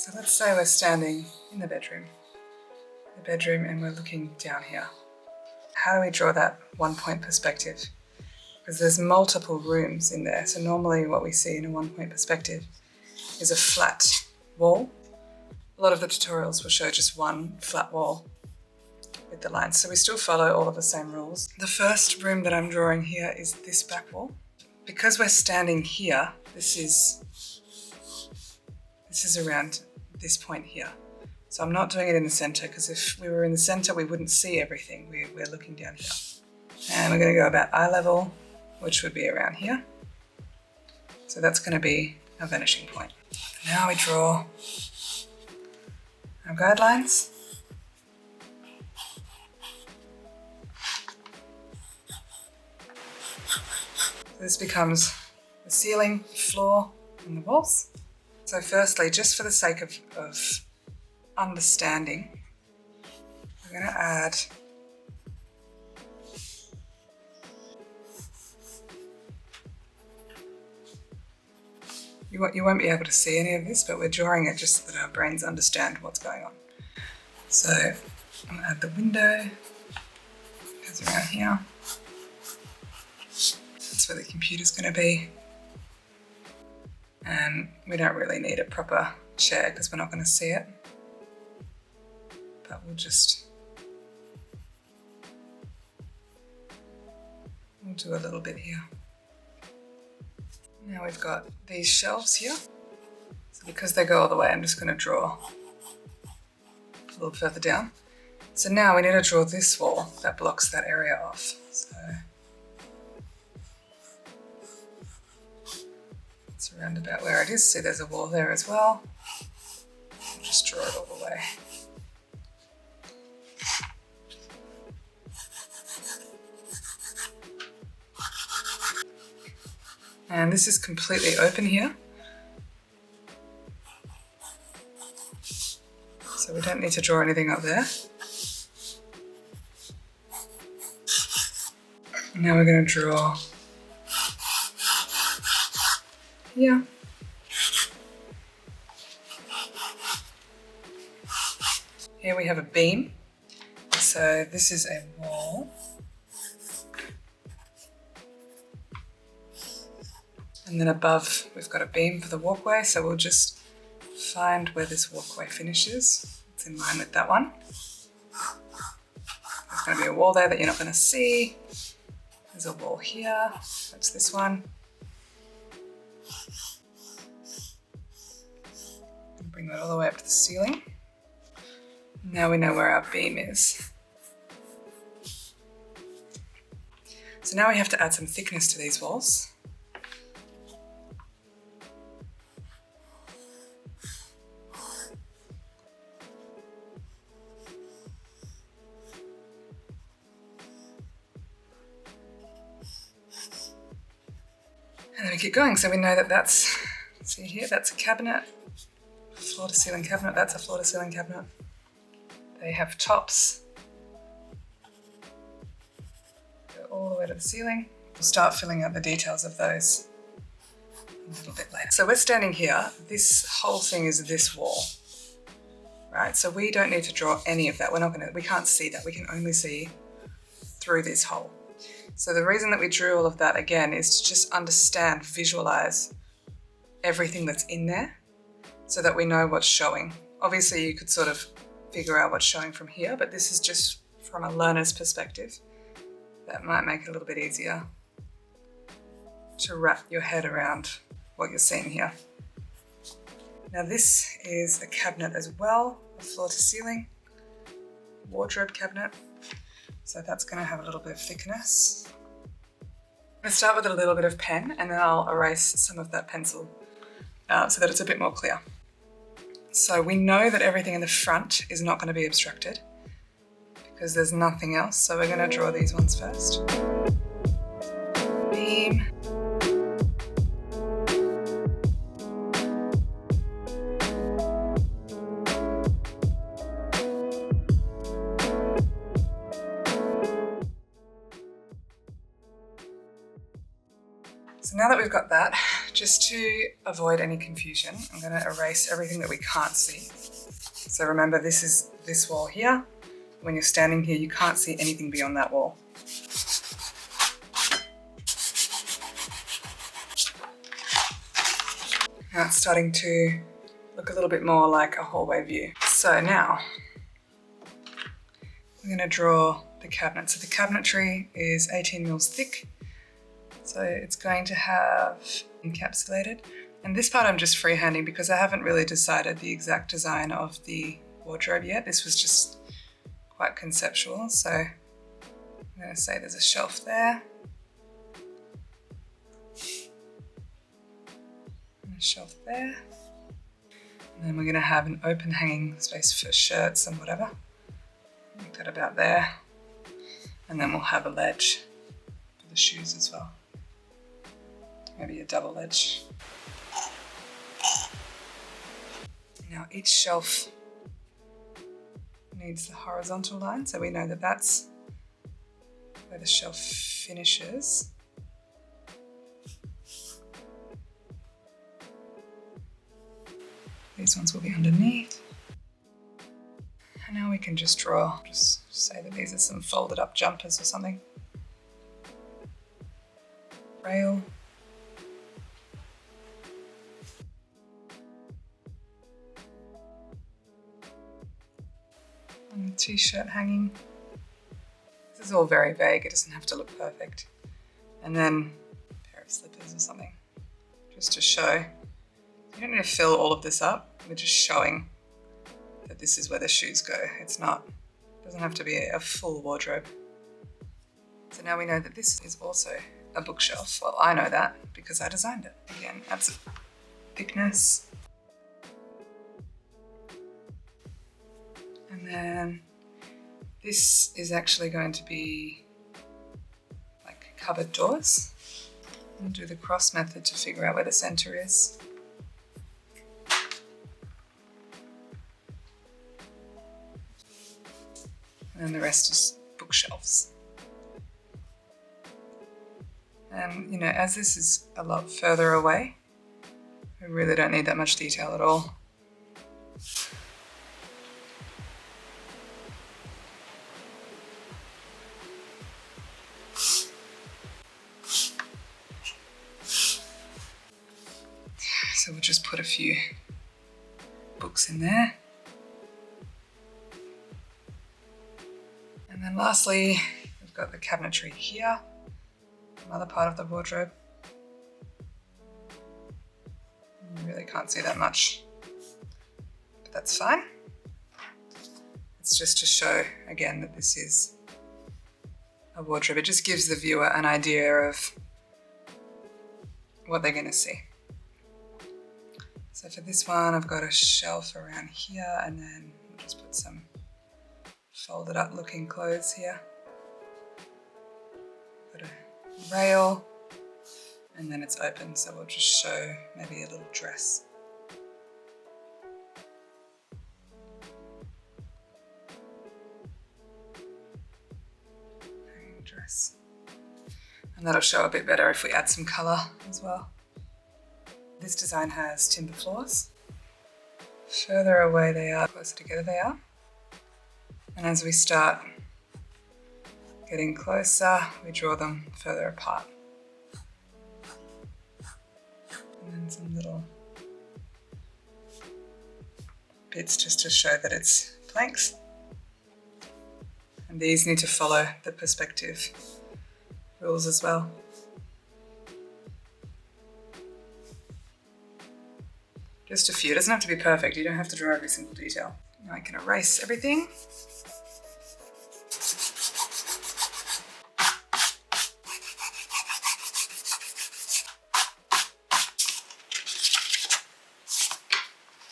So let's say we're standing in the bedroom and we're looking down here. How do we draw that 1 point perspective? Because there's multiple rooms in there. So normally what we see in a 1 point perspective is a flat wall. A lot of the tutorials will show just one flat wall with the lines. So we still follow all of the same rules. The first room that I'm drawing here is this back wall. Because we're standing here, this is around this point here. So I'm not doing it in the center because if we were in the center, we wouldn't see everything. We're looking down here. And we're going to go about eye level, which would be around here. So that's going to be our vanishing point. Now we draw our guidelines. This becomes the ceiling, floor, and the walls. So firstly, just for the sake of understanding, we're going to add you won't be able to see any of this, but we're drawing it just so that our brains understand what's going on. So I'm going to add the window, it goes around here. That's where the computer's going to be. And we don't really need a proper chair because we're not going to see it. But we'll do a little bit here. Now we've got these shelves here. So because they go all the way, I'm just going to draw a little further down. So now we need to draw this wall that blocks that area off. So it's around about where it is. See, there's a wall there as well. I'll just draw it all the way. And this is completely open here. So we don't need to draw anything up there. Now we're going to draw here. Here we have a beam. So this is a wall. And then above, we've got a beam for the walkway. So we'll just find where this walkway finishes. It's in line with that one. There's going to be a wall there that you're not going to see. There's a wall here. That's this one. And bring that all the way up to the ceiling. Now we know where our beam is. So now we have to add some thickness to these walls. And then we keep going. So we know that that's, see here, that's a cabinet, floor to ceiling cabinet, that's a floor to ceiling cabinet. They have tops, go all the way to the ceiling. We'll start filling out the details of those a little bit later. So we're standing here, this whole thing is this wall, right? So we don't need to draw any of that. We can't see that. We can only see through this hole. So the reason that we drew all of that again is to just understand, visualize everything that's in there so that we know what's showing. Obviously you could sort of figure out what's showing from here, but this is just from a learner's perspective. That might make it a little bit easier to wrap your head around what you're seeing here. Now this is a cabinet as well, a floor to ceiling wardrobe cabinet. So that's going to have a little bit of thickness. I'm going to start with a little bit of pen and then I'll erase some of that pencil so that it's a bit more clear. So we know that everything in the front is not going to be obstructed because there's nothing else. So we're going to draw these ones first. Beam. So now that we've got that just to avoid any confusion, I'm going to erase everything that we can't see. So remember, this is this wall here. When you're standing here, you can't see anything beyond that wall. Now it's starting to look a little bit more like a hallway view. So now I'm going to draw the cabinet. So the cabinetry is 18 mils thick. So it's going to have encapsulated. And this part I'm just freehanding because I haven't really decided the exact design of the wardrobe yet. This was just quite conceptual. So I'm going to say there's a shelf there. And a shelf there. And then we're going to have an open hanging space for shirts and whatever. Make that about there. And then we'll have a ledge for the shoes as well. Maybe a double ledge. Now each shelf needs the horizontal line, so we know that that's where the shelf finishes. These ones will be underneath. And now we can just draw, just say that these are some folded up jumpers or something. Rail. And the t-shirt hanging. This is all very vague, it doesn't have to look perfect. And then a pair of slippers or something, just to show. You don't need to fill all of this up, we're just showing that this is where the shoes go. It doesn't have to be a full wardrobe. So now we know that this is also a bookshelf. Well, I know that because I designed it. Again, adds thickness. And then this is actually going to be like cupboard doors. I'll do the cross method to figure out where the center is. And then the rest is bookshelves. And you know, as this is a lot further away, we really don't need that much detail at all. So we'll just put a few books in there. And then lastly, we've got the cabinetry here, another part of the wardrobe. You really can't see that much, but that's fine. It's just to show again that this is a wardrobe. It just gives the viewer an idea of what they're going to see. So for this one, I've got a shelf around here, and then we'll just put some folded up looking clothes here. Got a rail, and then it's open, so we'll just show maybe a little dress. Dress. And that'll show a bit better if we add some colour as well. This design has timber floors. Further away they are, closer together they are. And as we start getting closer, we draw them further apart. And then some little bits just to show that it's planks. And these need to follow the perspective rules as well. Just a few, it doesn't have to be perfect, you don't have to draw every single detail. Now I can erase everything.